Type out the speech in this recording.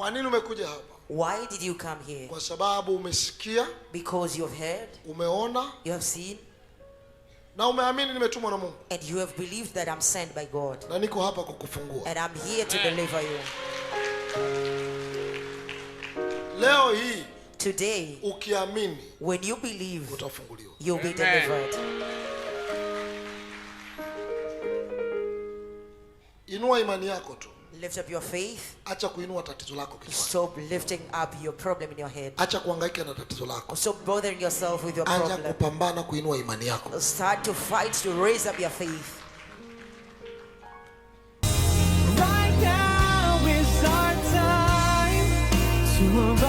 Kwa nini umekuja hapa? Why did you come here? Kwa sababu umesikia, because you have heard, umeona, you have seen, na umeamini nimetumwa na Mungu. and you have believed that I'm sent by God. Na niko hapa kukufungua. And I'm here to deliver you. Leo hii, today, ukiamini, when you believe, utafunguliwa. you'll be delivered. Inua imani yako tu. Lift up your faith. Acha kuinua tatizo lako kichwani. Stop lifting up your problem in your head. Acha kuhangaika na tatizo lako. Stop bothering yourself with your problem. Anza kupambana kuinua imani yako. Start to fight to raise up your faith. Right now is our time to